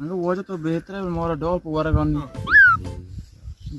मगर वजह तो बेहतर है हमारा डॉल पर वरगन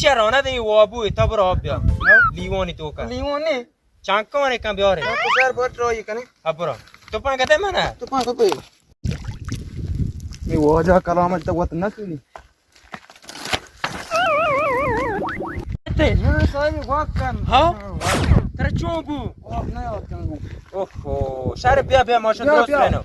Sharona de wabu itabro abya. Liwoni toka. Liwoni. Chankone kan biore. Ko sar bot ro yikane. Abro. To pan kate mana? To pan to pe. Me waja kalam ta wat nasli. Te. Na sai wakan. Ha? Tera chongu. Oh na wakan. Oho. Share bia bia masha dost reno.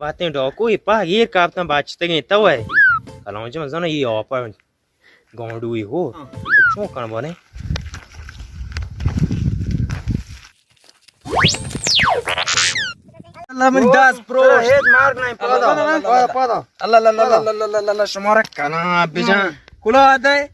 बातें डॉको ये पा ये कापता बाचते गए तव है कलाओ जे मजा ना ये ऑपर गोंडू ही हो छो कण बने अल्लाह मन 10 प्रो हेड मार नहीं पादा अल्लाह ला ला ला ला ला ला शमारा कना बिजा कुला आता है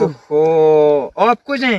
ओहो आपको जाए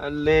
अल्ले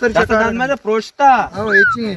तर दादा मैं प्रोस्ता हाँ ये चीज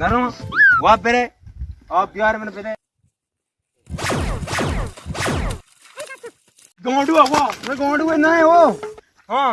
ना ना वो बेरे आप यार मैंने बेरे गोंडू वो मैं गोंडू है ना हो हां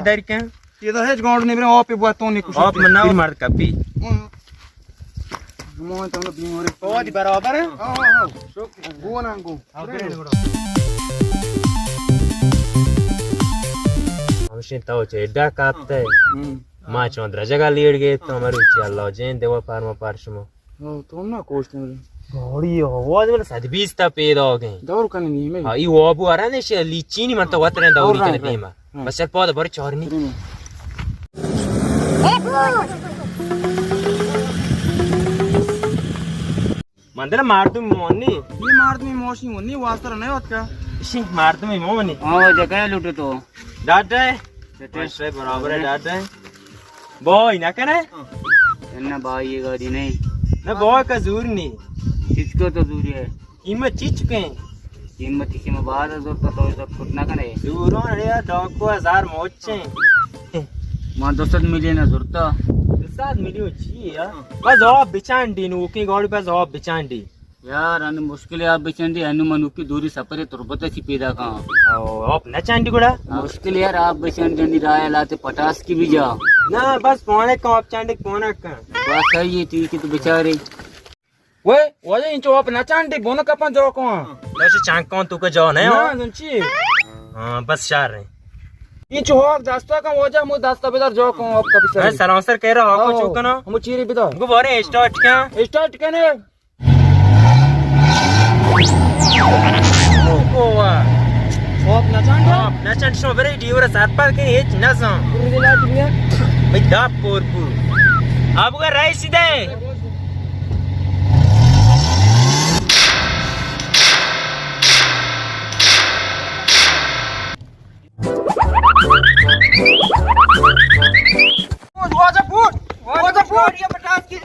इधर के ये तो है गोंडू नहीं आप पे बुआ तो नहीं कुछ आप मना मार कपी मो तो बीम और बहुत बराबर है हां हां वो ना को हमसे तो चेडा कापते मां चंद्र जगह लीड गए तो हमारे चलो जेन देवा पारमा पार्शमो तुम ना कोस्ट में गाड़ी आवाज वाला सदबीस ता पैदा हो गए दौर करने नहीं मैं हां ये वो अबू आ रहा ने शे लीचीनी मन तो वतरे दौरी के पेमा बस चल पौधा भर चोरनी मंदर मार दूं मोनी ये मार दूं मोशी होनी वास्ता नहीं होत का इसी मार दूं मोनी हां जगह लूटे तो डाटे से बराबर है डाटे बॉय ना करे ना भाई ये गाड़ी नहीं ना बॉय का जरूर नहीं किसको तो दूरी है कीमत चीज चुके हैं कीमत की में बाहर जो तो कुछ ना करे दूरों रे डॉग को 1000 मोचे मां 200 मिलियन जरूरत 200 मिलियन जी यार बस जवाब बिचांडी नु की गाड़ी पे जवाब बिचांडी यार अन मुश्किल है आप बिचांडी अनु मनु की दूरी सफरे तुरबत सी पैदा का ओ आप न चांडी गुड़ा मुश्किल यार आप बिचांडी राय लाते 50 की भी जा ना बस पौने का आप चांडी पौने का बस सही है ठीक है तो बेचारे वे वजे इंचो आप न चांडी बोन का पन जो को वैसे चांग कौन तू का जो नहीं हो ना सुनची हां बस चार रहे इंचो आप दास्ता का वजा मु दास्ता बेदर जो को आप कभी मैं सलाम सर कह रहा हूं को चुकना हम चीरी बिदा हमको बोरे स्टार्ट कने ओ वाह आप न चांडी शो बेरे डीवर सात पार के हिच न सो भाई दा पोरपू अब का राई सीधे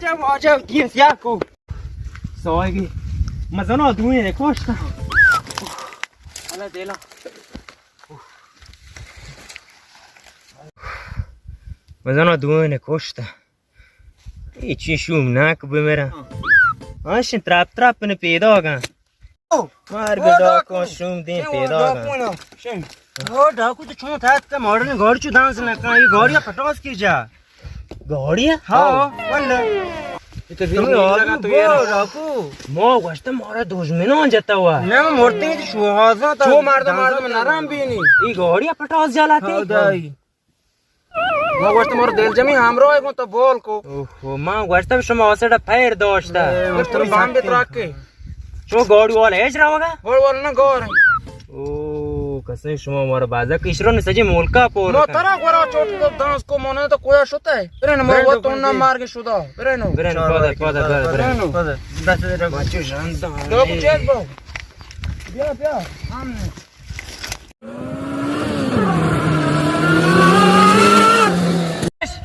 Acaba kim siyaku. Soygi. Mazano duine ne koşta. Ala dela. Mazano duine koşta. İçi şumnak bu mera. Aşın trap ne peyda hoga. मार बे डाकू शुम दिन पैदा होगा ओ डाकू तो छो था त मॉडर्न गाड़ी छु डांस ना का ये गाड़िया पटास की जा गाड़िया हां वल्ले ये तो भी लगा तो ये डाकू मो वस्त मारा दोष में ना जाता हुआ ना मोरते छु हाजा तो छो मार दो में आराम भी नहीं ये गाड़िया पटास जालाते दाई मो वस्त मोर दिल जमी हमरो एगो तो बोल को ओहो मां वस्त शमा ओसेडा फायर दोस्ता तो बांध दे ट्रक के तो गॉड वॉल है जरा होगा गॉड वॉल ना गौर ओ कसै शुमा मोर बाजा किशरो ने सजे मोलका पोर नो तरा गोरा चोट तो डांस को मोने तो कोया होता है रे न वो तो ना मार के शुदा रे नो पदा बस रे बच्चो शांत तो चेक बो बिया हमने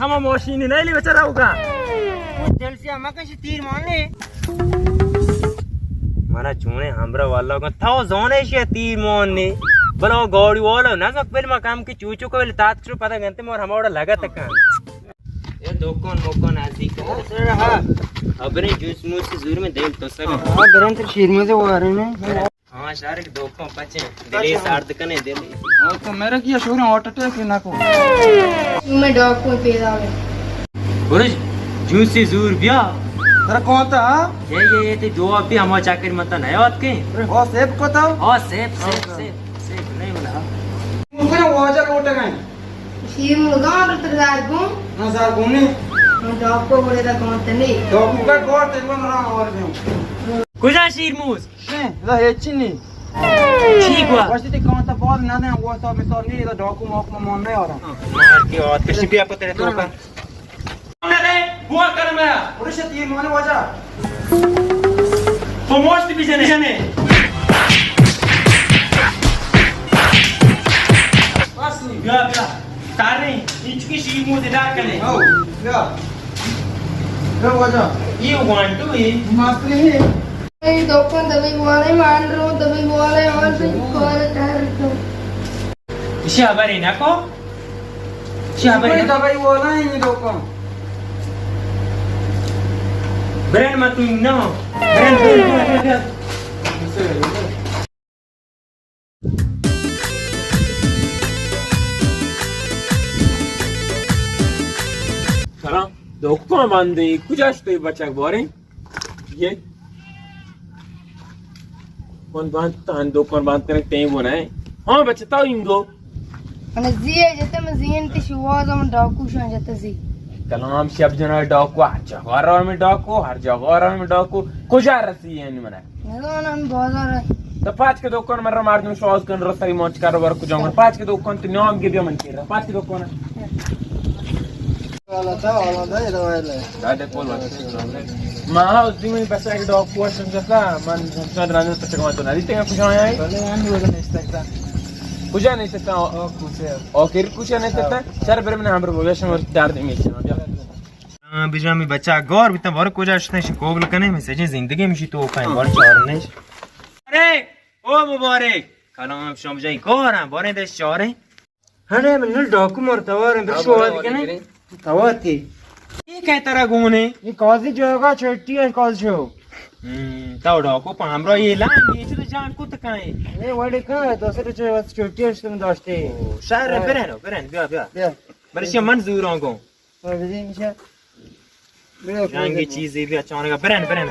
हम मशीन नहीं ले बेचारा होगा दिल से हम कैसे तीर मान ले मारा चूने हमरा वाला को था जोने से तीर मोने बलो गाड़ी वाला ना सक पहले काम की चूचू को तात छु पता गंते मोर हमरा लगा तक ये दोकन मोकन आसी का हां अबरे जूस मुस से जूर में देल तो सब हां बरन तो शीर में से वो आ रहे ने हां शारे दोकन पचे दिले सार्थ कने दिले और तो मेरा किया शोर ऑटो अटैक ना को मैं डॉग को पैदा हो गुरुज जूस से जूर बिया तेरा कौन था ये ते जो अभी हम चाकर मत नया बात के ओ सेब को था ओ सेब नहीं बोला मुझे वो जा कोटे गए शीर मुर्गा और तरदार को ना सर घूमने डॉग को बोले था कौन तने डॉग का कोट एक बार ना और दे कुजा शीर मूस ने ला ये चिनी ठीक हुआ वैसे ते कौन था बहुत ना वो तो मैं तो नहीं तो डॉग को मोक में मन नहीं हो रहा मार के और किसी भी आपको तेरे तो का बुआ कर मैं पुरुष तीर माने वजा तो मोस्ट भी जने बस नहीं गया तारे नीच की शी मुंह दिला करे ओ गया वजा ये वांट टू ही मास्टर है ये दोपन दबी वाले मान रो दबी वाले और से कोर कर दो शाबारी ना को शाबारी दबी वाला है ये दोपन Brand matu no. Brand. Salam. Doktor mandi kujaş toy bachak bore. Ye. Kon band tan doktor band kare tei bona hai. Ha bachta tao ingo. Ana ziye jete me ziyen te shuwa zam डाकू शान जते zi. कलाम शब्द जना डाकू जगह में डाकू हर जगह में डाकू कुजा रसी है नहीं मना ना बाजार है तो पांच के दुकान में मार दूं शॉस कर रसरी मोच कारोबार को जाऊंगा पांच के दुकान तो नाम के भी मन कर पांच के दुकान वाला था ये वाला दादे पोल मां उस दिन में पैसा के डाकू समझता मन संसार राजा तो चकमा तो नहीं तेरा कुछ आया है पहले मान लो नहीं सकता कुछ नहीं सकता ओके कुछ नहीं सकता सर पर मैंने हम पर भविष्य में डाल देंगे बिजरा में बच्चा गौर बिता भर को जाशने से कोगल कने में सजे जिंदगी में तो पाए भर चोरने अरे ओ मुबारक कलाम समझाई कोरा बने देश चोरे अरे मन डाकू मरता और बिशो आदि कने तवाती ये काय तरह गुने ये कौजी जगह छोटी है कौज जो ताव डाकू पामरो ये ला ये तो जान को त काए ए वडे का दूसरे जो छोटी है तुम दोस्ते शायर पेरेनो बिया बरसिया मंजूर होगो और विजय मिशा रंगी चीजें भी अच्छा होने का बरन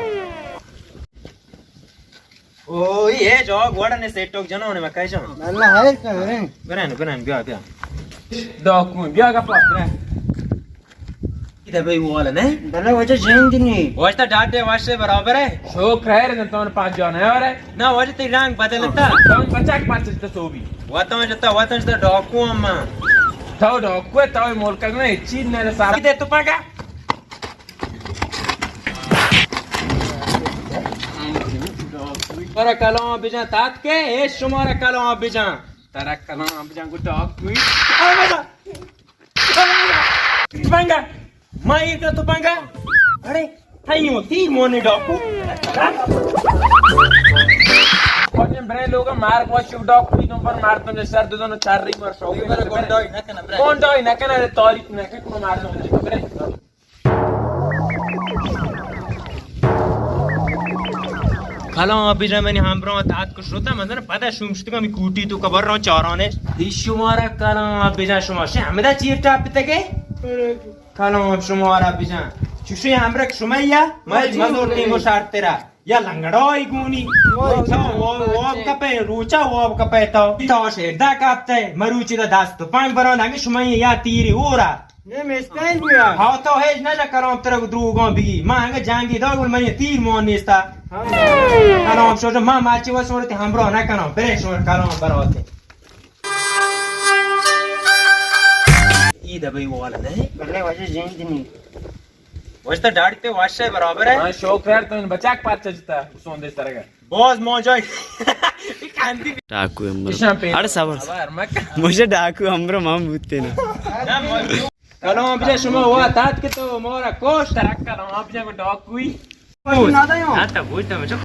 ओ ये जो गोड़ा ने सेट टॉक जनो ने मैं कैसे नल्ला है क्या बरन बिया डॉक में बिया का पास रे इधर भाई वो वाला नहीं बना वजह जेन दिन नहीं वजह डाटे वाशे बराबर है शौक है रे तो पांच जन है और ना वजह तेरी रंग बदलता तो बच्चा के पास चलता सो भी वो तो डॉक अम्मा तो डॉक को तो मोल करना चीज ने सारा दे तो पागा Para kalong abijan tat ke es shumara kalong abijan tara kalong abijan ko talk with Tupanga mai ka Tupanga अरे थाइयो तीर मोने डाकू Pognem bre loga mar watch you dog we don't mar to sar do no char ring or show. Gondoi na kana tarik na ke ko mar do bre. Kalan abi jamani hamro taat ko shota manzar pada shumshtu kami kuti to kabar ro charane dishumara kalan abi ja shuma she hamda chirta pitake kalan ab shumara abi ja chushi hamra shumaya mal mazur tingo shartera ya langadoi guni wo kape rucha wo kape to she da kapte maruchi da das to pang baro nange shumaya ya tiri ora Ne mestain buya. ha to hej na karam tera drugon bigi manga jangi dagul mani tir mon nista kalam shoja ma machi wa sorte hamro na kalam bere shor kalam barote ida bai wala ne Karne wajah jayant nahi. wasta dad pe washa barabar hai हाँ शौक यार तो बचाक पात चलता सोन देश तरह का boss mojai kanti डाकू हमरो किसान पे अरे सबर यार मत मुझे डाकू हमरो माम बुते ना kalam bija shuma wa tat ke to mora kosh तरक्का हम आप जब डॉग हुई Nada yo. ata boita